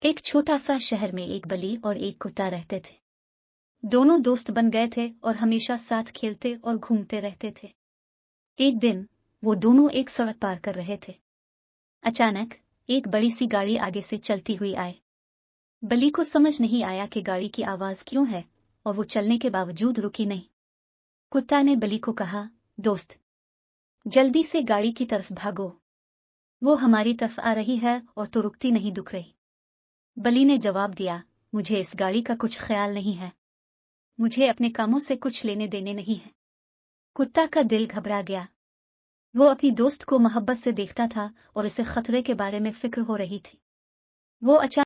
एक छोटा सा शहर में एक बली और एक कुत्ता रहते थे। दोनों दोस्त बन गए थे और हमेशा साथ खेलते और घूमते रहते थे। एक दिन वो दोनों एक सड़क पार कर रहे थे। अचानक एक बड़ी सी गाड़ी आगे से चलती हुई आई। बली को समझ नहीं आया कि गाड़ी की आवाज क्यों है और वो चलने के बावजूद रुकी नहीं। कुत्ता ने बली को कहा, दोस्त, जल्दी से गाड़ी की तरफ भागो, वो हमारी तरफ आ रही है और तो रुकती नहीं दिख रही। बली ने जवाब दिया, मुझे इस गाड़ी का कुछ ख्याल नहीं है, मुझे अपने कामों से कुछ लेने देने नहीं है। कुत्ता का दिल घबरा गया। वो अपनी दोस्त को मोहब्बत से देखता था और इसे खतरे के बारे में फिक्र हो रही थी। वो अचानक